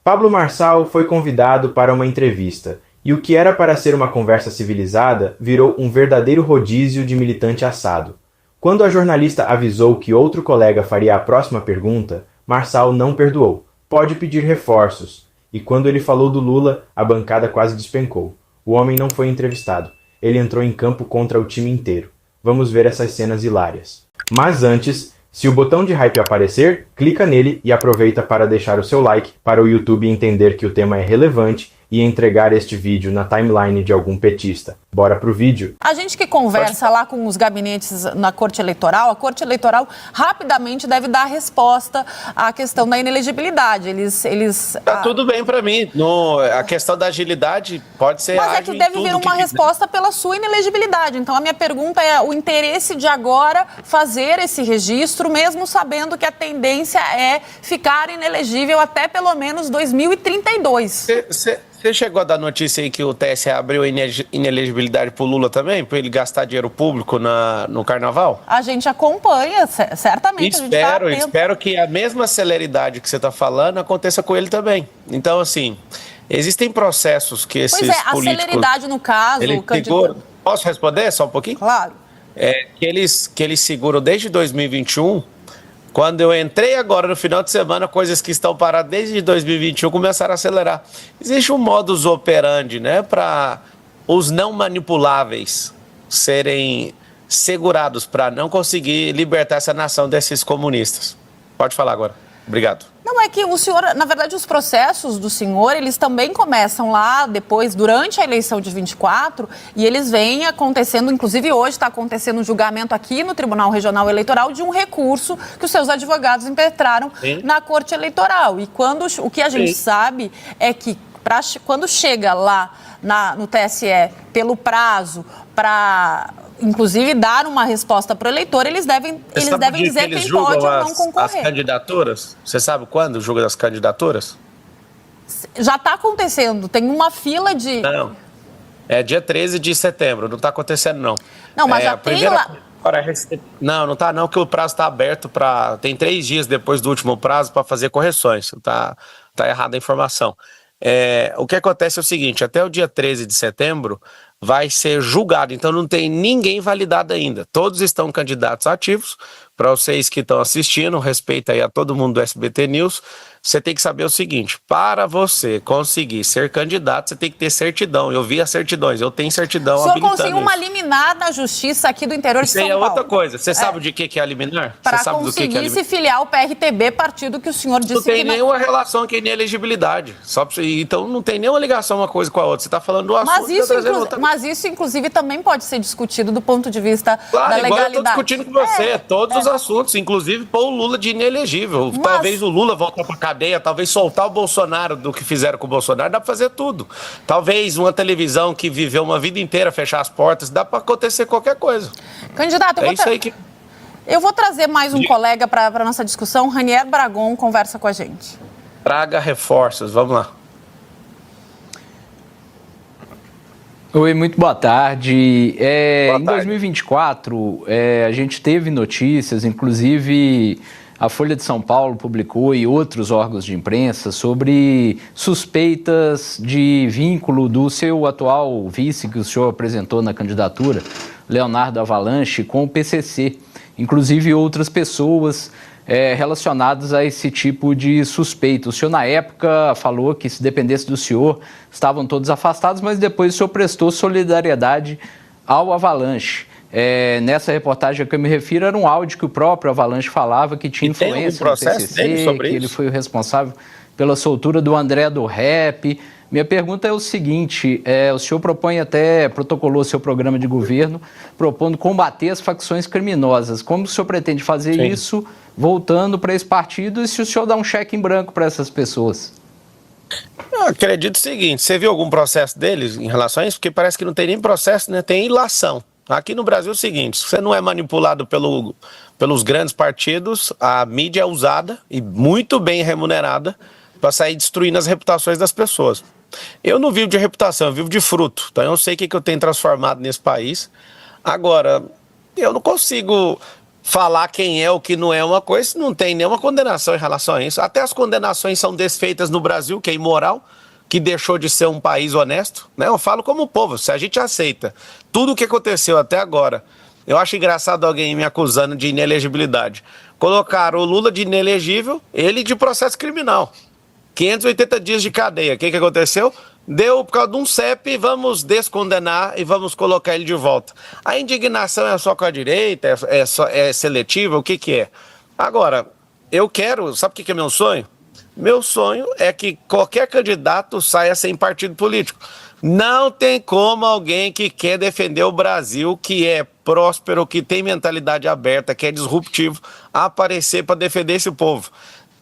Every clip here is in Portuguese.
Pablo Marçal foi convidado para uma entrevista, e o que era para ser uma conversa civilizada virou um verdadeiro rodízio de militante assado. Quando a jornalista avisou que outro colega faria a próxima pergunta, Marçal não perdoou. Pode pedir reforços. E quando ele falou do Lula, a bancada quase despencou. O homem não foi entrevistado. Ele entrou em campo contra o time inteiro. Vamos ver essas cenas hilárias. Mas antes, se o botão de hype aparecer, clica nele e aproveita para deixar o seu like para o YouTube entender que o tema é relevante e entregar este vídeo na timeline de algum petista. Bora pro vídeo? A gente que conversa lá com os gabinetes na Corte Eleitoral, a Corte Eleitoral rapidamente deve dar resposta à questão da inelegibilidade. Tá tudo bem para mim. A questão da agilidade pode ser Mas é que deve vir uma resposta pela sua inelegibilidade. Então, a minha pergunta é o interesse de agora fazer esse registro, mesmo sabendo que a tendência é ficar inelegível até pelo menos 2032. Você chegou a dar notícia aí que o TSE abriu inelegibilidade pro Lula também, para ele gastar dinheiro público no carnaval? A gente acompanha, certamente. Espero que a mesma celeridade que você está falando aconteça com ele também. Então, assim, existem processos que esses políticos... Pois é, a celeridade no caso... Posso responder só um pouquinho? Claro. Que eles seguram desde 2021... Quando eu entrei agora no final de semana, coisas que estão paradas desde 2021 começaram a acelerar. Existe um modus operandi, né, para os não manipuláveis serem segurados para não conseguir libertar essa nação desses comunistas. Pode falar agora. Obrigado. Não, é que o senhor, na verdade, os processos do senhor, eles também começam lá depois, durante a eleição de 24, e eles vêm acontecendo, inclusive hoje está acontecendo um julgamento aqui no Tribunal Regional Eleitoral de um recurso que os seus advogados impetraram na Corte Eleitoral. E o que a gente sabe é que quando chega lá no TSE pelo prazo para... inclusive, dar uma resposta para o eleitor, eles devem dizer quem pode ou não concorrer. As candidaturas? Você sabe quando o jogo das candidaturas? Já está acontecendo, tem uma fila de... Não, é dia 13 de setembro, não está acontecendo, não. Não, mas já tem lá... Não está não, que o prazo está aberto para... Tem 3 dias depois do último prazo para fazer correções, tá errada a informação. O que acontece é o seguinte, até o dia 13 de setembro... vai ser julgado, então não tem ninguém validado ainda. Todos estão candidatos ativos. Para vocês que estão assistindo, respeito aí a todo mundo do SBT News, você tem que saber o seguinte, para você conseguir ser candidato, você tem que ter certidão. Eu vi as certidões, eu tenho certidão habilitando isso. O senhor conseguiu uma liminar na justiça aqui do interior de São Paulo. Isso aí é outra coisa. Você sabe de que é a liminar? Para conseguir se filiar ao PRTB, partido que o senhor disse que não... Não tem nenhuma relação com a inelegibilidade. Então não tem nenhuma ligação uma coisa com a outra. Você está falando do assunto... Mas isso, inclusive, também pode ser discutido do ponto de vista da legalidade. Igual eu estou discutindo com você, todos os assuntos, inclusive pôr o Lula de inelegível. Talvez o Lula voltar para cadeia, talvez soltar o Bolsonaro do que fizeram com o Bolsonaro, dá para fazer tudo. Talvez uma televisão que viveu uma vida inteira fechar as portas, dá para acontecer qualquer coisa. Candidato, eu vou trazer mais um colega para a nossa discussão. Ranier Bragon conversa com a gente. Traga reforços, vamos lá. Oi, muito boa tarde. Em 2024, a gente teve notícias, inclusive a Folha de São Paulo publicou e outros órgãos de imprensa sobre suspeitas de vínculo do seu atual vice que o senhor apresentou na candidatura, Leonardo Avalanche, com o PCC. Inclusive outras pessoas relacionadas a esse tipo de suspeita. O senhor, na época, falou que, se dependesse do senhor, estavam todos afastados, mas depois o senhor prestou solidariedade ao Avalanche. Nessa reportagem a que eu me refiro, era um áudio que o próprio Avalanche falava que tinha influência no PCC, que ele foi o responsável pela soltura do André do Rap. Minha pergunta é o seguinte, o senhor protocolou seu programa de governo, propondo combater as facções criminosas. Como o senhor pretende fazer isso, voltando para esse partido, e se o senhor dá um cheque em branco para essas pessoas? Eu acredito o seguinte, você viu algum processo deles em relação a isso? Porque parece que não tem nem processo, né? Tem ilação. Aqui no Brasil é o seguinte, se você não é manipulado pelos grandes partidos, a mídia é usada e muito bem remunerada para sair destruindo as reputações das pessoas. Eu não vivo de reputação, eu vivo de fruto. Então eu sei o que eu tenho transformado nesse país. Agora, eu não consigo falar quem é o que não é uma coisa, não tem nenhuma condenação em relação a isso. Até as condenações são desfeitas no Brasil, que é imoral, que deixou de ser um país honesto, né? Eu falo como povo, se a gente aceita tudo o que aconteceu até agora, eu acho engraçado alguém me acusando de inelegibilidade. Colocaram o Lula de inelegível, ele de processo criminal. 580 dias de cadeia. O que aconteceu? Deu por causa de um CEP, vamos descondenar e vamos colocar ele de volta. A indignação é só com a direita, é seletiva, o que é? Agora, eu quero, sabe o que é meu sonho? Meu sonho é que qualquer candidato saia sem partido político. Não tem como alguém que quer defender o Brasil, que é próspero, que tem mentalidade aberta, que é disruptivo, aparecer para defender esse povo.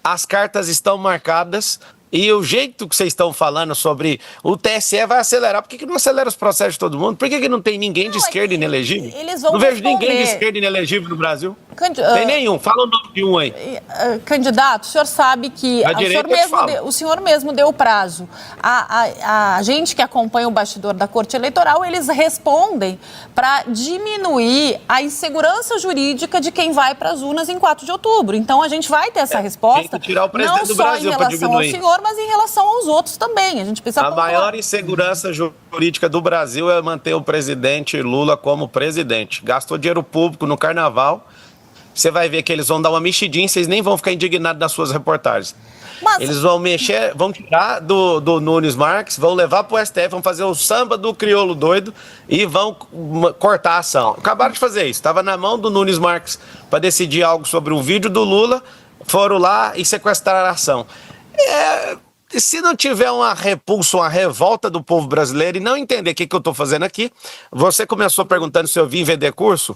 As cartas estão marcadas e o jeito que vocês estão falando sobre o TSE vai acelerar. Por que não acelera os processos de todo mundo? Por que não tem ninguém de esquerda inelegível? Não vejo ninguém de esquerda inelegível no Brasil. Tem nenhum. Fala o nome de um aí. Candidato, o senhor sabe que o senhor mesmo deu o prazo. A gente que acompanha o bastidor da Corte Eleitoral, eles respondem para diminuir a insegurança jurídica de quem vai para as urnas em 4 de outubro. Então, a gente vai ter essa resposta, tem que tirar o presidente do Brasil para diminuir. Não só em relação ao senhor, mas em relação aos outros também. A gente precisa A maior insegurança jurídica do Brasil é manter o presidente Lula como presidente. Gastou dinheiro público no carnaval. Você vai ver que eles vão dar uma mexidinha e vocês nem vão ficar indignados nas suas reportagens. Eles vão mexer, vão tirar do Nunes Marques, vão levar para o STF, vão fazer o samba do crioulo doido e vão cortar a ação. Acabaram de fazer isso. Estava na mão do Nunes Marques para decidir algo sobre o vídeo do Lula, foram lá e sequestraram a ação. Se não tiver uma repulsa, uma revolta do povo brasileiro e não entender o que eu estou fazendo aqui, você começou perguntando se eu vim vender curso,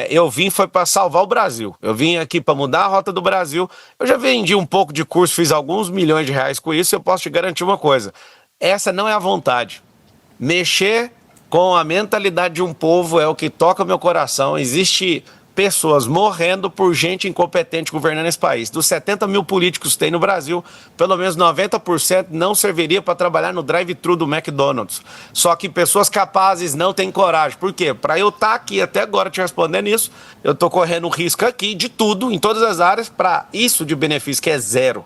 eu vim foi para salvar o Brasil. Eu vim aqui para mudar a rota do Brasil. Eu já vendi um pouco de curso, fiz alguns milhões de reais com isso, eu posso te garantir uma coisa, essa não é a vontade. Mexer com a mentalidade de um povo é o que toca o meu coração. Existe pessoas morrendo por gente incompetente governando esse país. Dos 70 mil políticos que tem no Brasil, pelo menos 90% não serviria para trabalhar no drive-thru do McDonald's. Só que pessoas capazes não têm coragem. Por quê? Para eu estar aqui até agora te respondendo isso, eu estou correndo risco aqui de tudo, em todas as áreas, para isso de benefício, que é zero.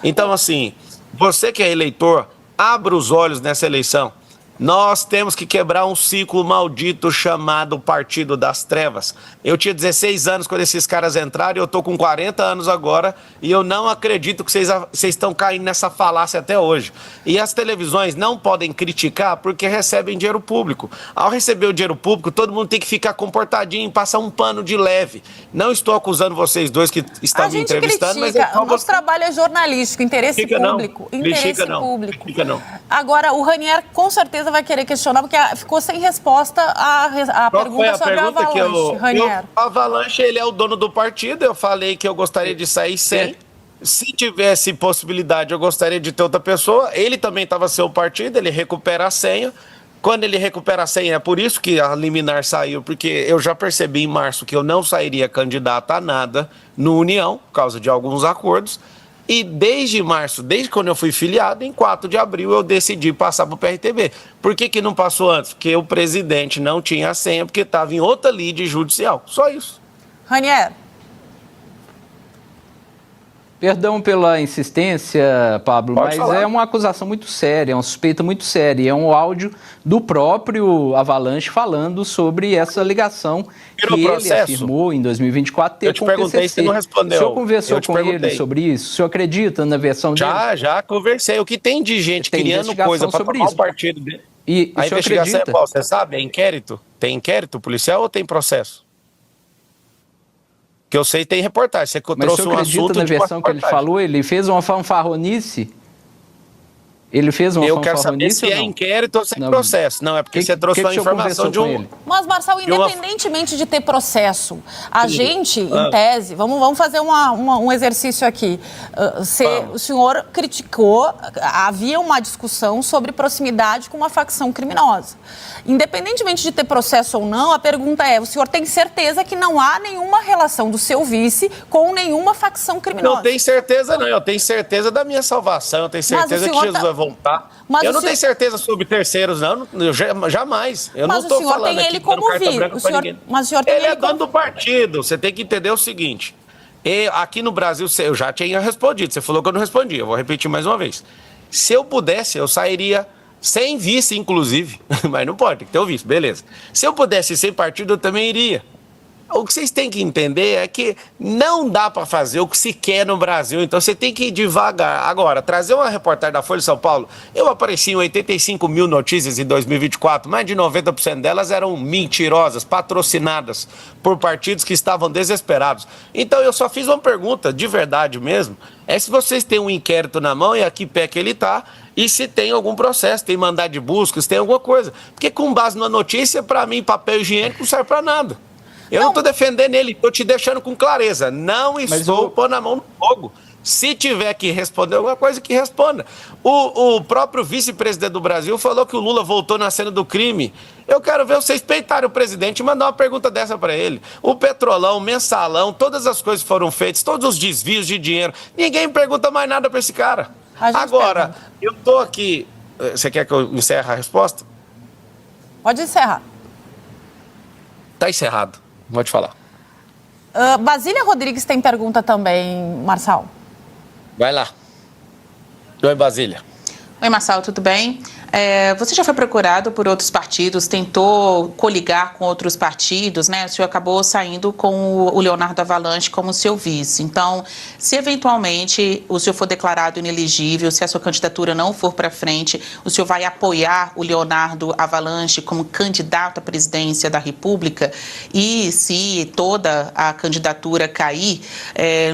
Então, assim, você que é eleitor, abra os olhos nessa eleição. Nós temos que quebrar um ciclo maldito chamado Partido das Trevas. Eu tinha 16 anos quando esses caras entraram e eu tô com 40 anos agora e eu não acredito que vocês estão caindo nessa falácia até hoje. E as televisões não podem criticar porque recebem dinheiro público. Ao receber o dinheiro público, todo mundo tem que ficar comportadinho, passar um pano de leve. Não estou acusando vocês dois que estão me entrevistando, critica. Mas o nosso trabalho é jornalístico, interesse público. Interesse público. Agora, o Ranier com certeza vai querer questionar, porque ficou sem resposta a pergunta sobre a Avalanche, Ranier. O Avalanche, ele é o dono do partido, eu falei que eu gostaria de sair sem. Se tivesse possibilidade, eu gostaria de ter outra pessoa. Ele também estava sem o partido, ele recupera a senha. Quando ele recupera a senha, é por isso que a liminar saiu, porque eu já percebi em março que eu não sairia candidato a nada no União, por causa de alguns acordos. E desde março, desde quando eu fui filiado, em 4 de abril eu decidi passar para o PRTB. Por que não passou antes? Porque o presidente não tinha a senha, porque estava em outra lide judicial. Só isso. Ranier. Perdão pela insistência, Pablo, mas é uma acusação muito séria, é uma suspeita muito séria. É um áudio do próprio Avalanche falando sobre essa ligação que ele afirmou em 2024 ter com o PCC. Eu te perguntei, você não respondeu. O senhor conversou com ele sobre isso? O senhor acredita na versão dele? Já conversei. O que tem de gente criando coisa para tomar o partido dele? E a investigação é qual? Você sabe? É inquérito? Tem inquérito policial ou tem processo? Que eu sei tem reportagem. Você trouxe um assunto de Mas você acredita na versão que ele falou? Ele fez uma fanfarronice? Ele fez uma fanfarronice? Eu quero saber se é inquérito ou se é processo. Não, é porque você trouxe uma informação de um... Mas, Marçal, independentemente de ter processo, a gente, em tese, vamos fazer um exercício aqui. O senhor criticou, havia uma discussão sobre proximidade com uma facção criminosa. Independentemente de ter processo ou não, a pergunta é, o senhor tem certeza que não há nenhuma relação do seu vice com nenhuma facção criminosa? Não tenho certeza, não. Eu tenho certeza da minha salvação. Eu tenho certeza que Jesus vai voltar. voltar. Mas eu o não senhor... tenho certeza sobre terceiros, não. Jamais. Eu mas não estou falando tem aqui ele dando como carta vice. branca pra ninguém. Mas o senhor tem Ele é como... dono do partido. Você tem que entender o seguinte. Aqui no Brasil, eu já tinha respondido. Você falou que eu não respondi. Eu vou repetir mais uma vez. Se eu pudesse, eu sairia sem vice, inclusive. Mas não pode, tem que ter o vice, beleza. Se eu pudesse ir sem partido, eu também iria. O que vocês têm que entender é que não dá para fazer o que se quer no Brasil, então você tem que ir devagar. Agora, trazer uma reportagem da Folha de São Paulo, eu apareci em 85 mil notícias em 2024, mais de 90% delas eram mentirosas, patrocinadas por partidos que estavam desesperados. Então eu só fiz uma pergunta, de verdade mesmo, é se vocês têm um inquérito na mão e a que pé que ele está, e se tem algum processo, tem mandado de busca, se tem alguma coisa. Porque com base na notícia, para mim, papel higiênico não serve para nada. Eu não estou defendendo ele, estou te deixando com clareza. Não estou pondo a mão no fogo. Se tiver que responder alguma coisa, que responda. O próprio vice-presidente do Brasil falou que o Lula voltou na cena do crime. Eu quero ver vocês peitarem o presidente e mandar uma pergunta dessa para ele. O Petrolão, o Mensalão, todas as coisas foram feitas, todos os desvios de dinheiro. Ninguém pergunta mais nada para esse cara. Agora, eu estou aqui... Você quer que eu encerre a resposta? Pode encerrar. Está encerrado. Pode falar. Basília Rodrigues tem pergunta também, Marçal. Vai lá. Oi, Basília. Oi, Marçal, tudo bem? Você já foi procurado por outros partidos, tentou coligar com outros partidos, né? O senhor acabou saindo com o Leonardo Avalanche como seu vice. Então, se eventualmente o senhor for declarado inelegível, se a sua candidatura não for para frente, o senhor vai apoiar o Leonardo Avalanche como candidato à presidência da República? E se toda a candidatura cair,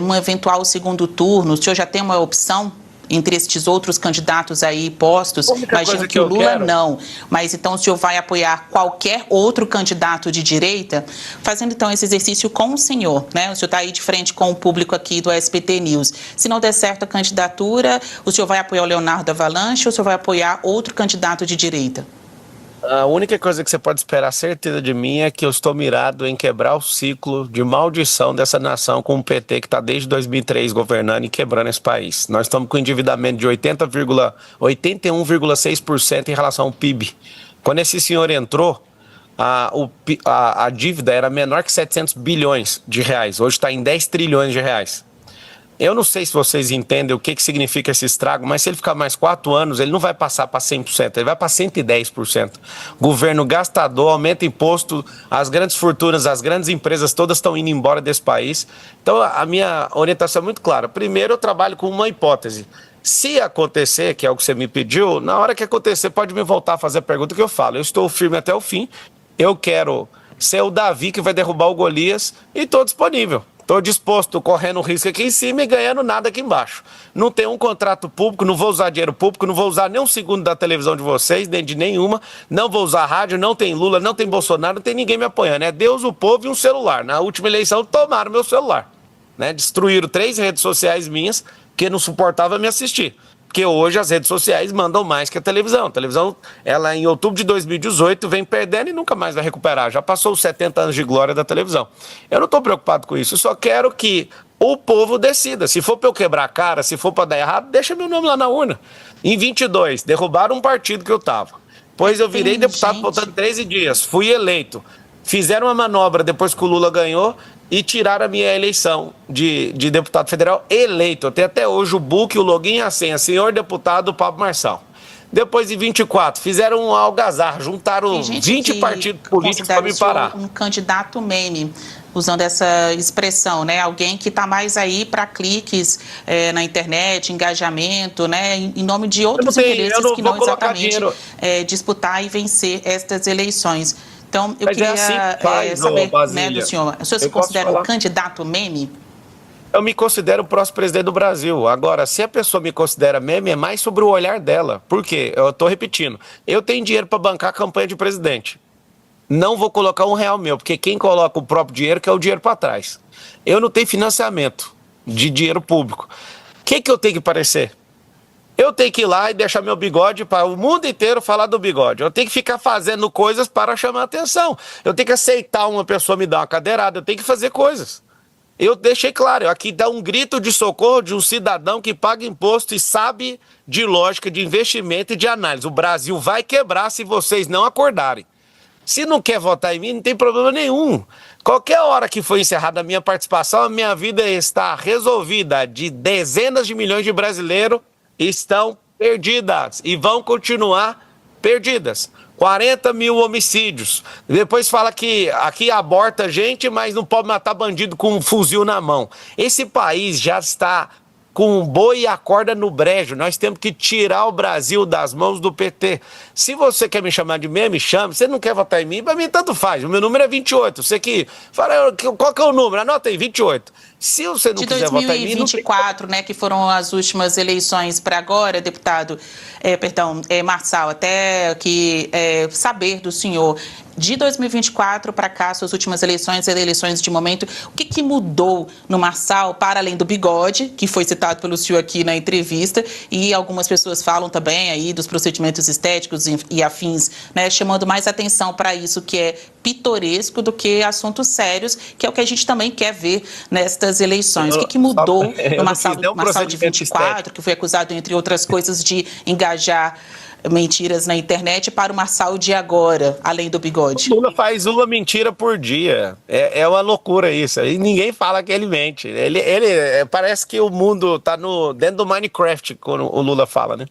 num eventual segundo turno, o senhor já tem uma opção entre estes outros candidatos aí postos? Imagino que o Lula não, mas então o senhor vai apoiar qualquer outro candidato de direita? Fazendo então esse exercício com o senhor, né? O senhor está aí de frente com o público aqui do SBT News. Se não der certo a candidatura, o senhor vai apoiar o Leonardo Avalanche ou o senhor vai apoiar outro candidato de direita? A única coisa que você pode esperar certeza de mim é que eu estou mirado em quebrar o ciclo de maldição dessa nação com o PT que está desde 2003 governando e quebrando esse país. Nós estamos com endividamento de 81,6% em relação ao PIB. Quando esse senhor entrou, a dívida era menor que 700 bilhões de reais. Hoje está em 10 trilhões de reais. Eu não sei se vocês entendem o que significa esse estrago, mas se ele ficar mais 4 anos, ele não vai passar para 100%, ele vai para 110%. Governo gastador, aumenta imposto, as grandes fortunas, as grandes empresas todas estão indo embora desse país. Então, a minha orientação é muito clara. Primeiro, eu trabalho com uma hipótese. Se acontecer, que é o que você me pediu, na hora que acontecer, pode me voltar a fazer a pergunta que eu falo. Eu estou firme até o fim, eu quero ser o Davi que vai derrubar o Golias e estou disponível. Estou disposto, correndo risco aqui em cima e ganhando nada aqui embaixo. Não tenho um contrato público, não vou usar dinheiro público, não vou usar nem um segundo da televisão de vocês, nem de nenhuma. Não vou usar rádio, não tem Lula, não tem Bolsonaro, não tem ninguém me apoiando. É Deus, o povo e um celular. Na última eleição tomaram meu celular, né? Destruíram 3 redes sociais minhas que não suportavam me assistir. Porque hoje as redes sociais mandam mais que a televisão. A televisão, ela em outubro de 2018 vem perdendo e nunca mais vai recuperar. Já passou os 70 anos de glória da televisão. Eu não estou preocupado com isso. Eu só quero que o povo decida. Se for para eu quebrar a cara, se for para dar errado, deixa meu nome lá na urna. Em 22, derrubaram um partido que eu estava. Pois eu virei deputado faltando 13 dias. Fui eleito. Fizeram uma manobra depois que o Lula ganhou e tiraram a minha eleição de deputado federal eleito. Eu tenho até hoje o book, o login e a senha. Senhor deputado Pablo Marçal. Depois de 24, fizeram um algazarra, juntaram 20 partidos políticos para me parar. Um candidato meme, usando essa expressão, né? Alguém que está mais aí para cliques na internet, engajamento, né? Em nome de outros interesses que não exatamente disputar e vencer estas eleições. Então, eu queria saber, né, do senhor, o senhor se considera um candidato meme? Eu me considero o próximo presidente do Brasil. Agora, se a pessoa me considera meme, é mais sobre o olhar dela. Por quê? Eu estou repetindo. Eu tenho dinheiro para bancar a campanha de presidente. Não vou colocar R$1 meu, porque quem coloca o próprio dinheiro quer o dinheiro para trás. Eu não tenho financiamento de dinheiro público. O que eu tenho que parecer? Eu tenho que ir lá e deixar meu bigode para o mundo inteiro falar do bigode. Eu tenho que ficar fazendo coisas para chamar atenção. Eu tenho que aceitar uma pessoa me dar uma cadeirada. Eu tenho que fazer coisas. Eu deixei claro, aqui dá um grito de socorro de um cidadão que paga imposto e sabe de lógica, de investimento e de análise. O Brasil vai quebrar se vocês não acordarem. Se não quer votar em mim, não tem problema nenhum. Qualquer hora que for encerrada a minha participação, a minha vida está resolvida. De dezenas de milhões de brasileiros estão perdidas e vão continuar perdidas. 40 mil homicídios. Depois fala que aqui aborta gente, mas não pode matar bandido com um fuzil na mão. Esse país já está com um boi e a corda no brejo. Nós temos que tirar o Brasil das mãos do PT. Se você quer me chamar de meme, chame. Se não quer votar em mim, para mim tanto faz. O meu número é 28. Você que fala, qual que é o número? Anota aí, 28. Se você não quiser votar em mim... De 2024, né, que foram as últimas eleições para agora, deputado, Marçal, até que saber do senhor, de 2024 para cá, suas últimas eleições de momento, o que mudou no Marçal, para além do bigode, que foi citado pelo senhor aqui na entrevista, e algumas pessoas falam também aí dos procedimentos estéticos e afins, né, chamando mais atenção para isso que é pitoresco do que assuntos sérios, que é o que a gente também quer ver nestas eleições. O que mudou no Marçal de 24, que foi acusado, entre outras coisas, de engajar mentiras na internet, para o Marçal de agora, além do bigode? O Lula faz uma mentira por dia. É uma loucura isso. E ninguém fala que ele mente. Ele parece que o mundo está dentro do Minecraft, quando o Lula fala, né?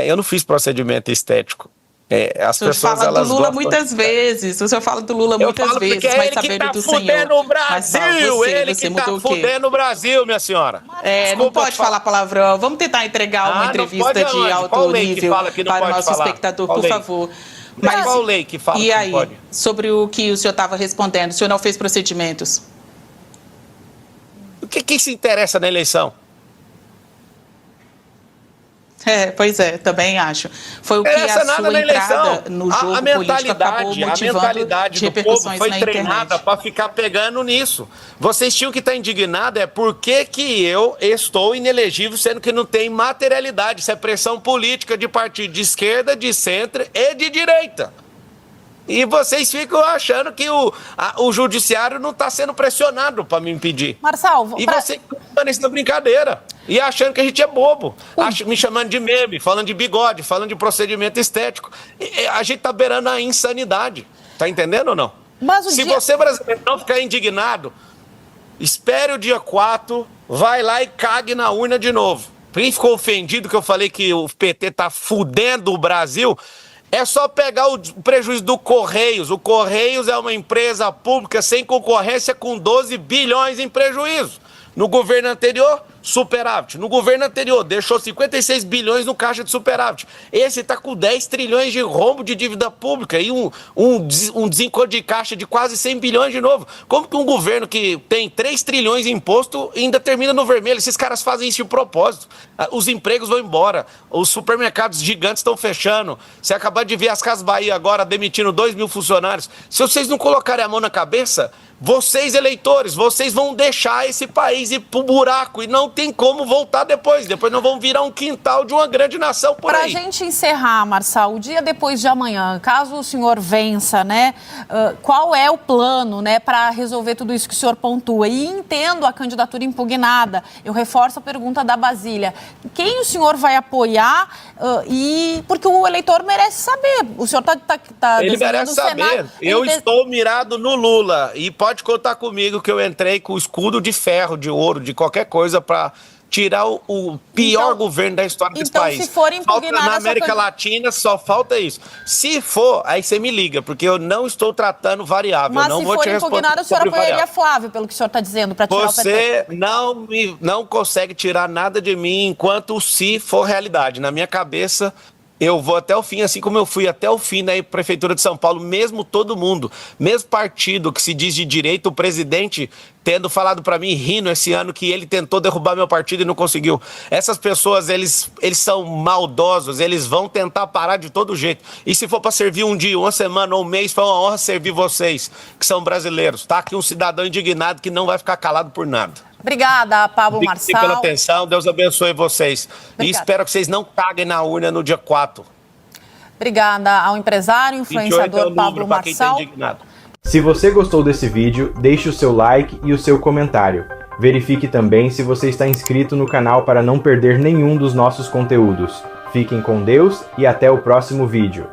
Eu não fiz procedimento estético. As pessoas, fala elas do Lula gostam... muitas vezes. O senhor fala do Lula muitas vezes, é mas sabendo do senhor. O Brasil, ele que tá fudendo o Brasil, minha senhora. Não pode falar palavrão. Vamos tentar entregar uma entrevista de alto nível para o nosso espectador, por favor. Mas qual lei que fala que não pode? Sobre o que o senhor estava respondendo, o senhor não fez procedimentos? O que se interessa na eleição? Pois é, também acho. Foi o que a sua entrada no jogo político acabou motivando. A mentalidade do povo foi treinada para ficar pegando nisso. Vocês tinham que estar indignados por que eu estou inelegível, sendo que não tem materialidade. Isso é pressão política de partido de esquerda, de centro e de direita. E vocês ficam achando que o judiciário não está sendo pressionado para me impedir. Marçal, e você ficando isso na brincadeira. E achando que a gente é bobo. Me chamando de meme, falando de bigode, falando de procedimento estético. A gente está beirando a insanidade. Tá entendendo ou não? Se você, brasileiro, não ficar indignado, espere o dia 4, vai lá e cague na urna de novo. Quem ficou ofendido que eu falei que o PT tá fudendo o Brasil... É só pegar o prejuízo do Correios. O Correios é uma empresa pública sem concorrência com 12 bilhões em prejuízo. No governo anterior, superávit. No governo anterior, deixou 56 bilhões no caixa de superávit. Esse está com 10 trilhões de rombo de dívida pública e um desencontro de caixa de quase 100 bilhões de novo. Como que um governo que tem 3 trilhões em imposto ainda termina no vermelho? Esses caras fazem isso de propósito. Os empregos vão embora, os supermercados gigantes estão fechando. Você acabou de ver as Casas Bahia agora demitindo 2 mil funcionários. Se vocês não colocarem a mão na cabeça... Vocês, eleitores, vocês vão deixar esse país ir pro buraco e não tem como voltar depois. Depois nós vamos virar um quintal de uma grande nação por aí. Pra gente encerrar, Marçal, o dia depois de amanhã, caso o senhor vença, né, qual é o plano, né, para resolver tudo isso que o senhor pontua? E entendo a candidatura impugnada. Eu reforço a pergunta da Basília. Quem o senhor vai apoiar? Porque o eleitor merece saber. O senhor tá Ele merece saber. Eu estou mirado no Lula e pode contar comigo que eu entrei com o escudo de ferro, de ouro, de qualquer coisa para tirar o pior governo da história desse país. Se for impugnada na América Latina só falta isso. Se for, aí você me liga, porque eu não estou tratando variável. Mas eu não se vou for te responder impugnada, o senhor apoiaria Flávio, pelo que o senhor está dizendo, para tirar o PT? Você não consegue tirar nada de mim enquanto o se for realidade. Na minha cabeça... Eu vou até o fim, assim como eu fui até o fim na Prefeitura de São Paulo, mesmo todo mundo, mesmo partido que se diz de direita, o presidente tendo falado para mim, rindo esse ano, que ele tentou derrubar meu partido e não conseguiu. Essas pessoas, eles são maldosos, eles vão tentar parar de todo jeito. E se for para servir um dia, uma semana ou um mês, foi uma honra servir vocês, que são brasileiros. Tá aqui um cidadão indignado que não vai ficar calado por nada. Obrigada, Pablo Marçal. Obrigado pela atenção, Deus abençoe vocês. Obrigada. E espero que vocês não caguem na urna no dia 4. Obrigada ao empresário, influenciador Pablo Marçal. Se você gostou desse vídeo, deixe o seu like e o seu comentário. Verifique também se você está inscrito no canal para não perder nenhum dos nossos conteúdos. Fiquem com Deus e até o próximo vídeo.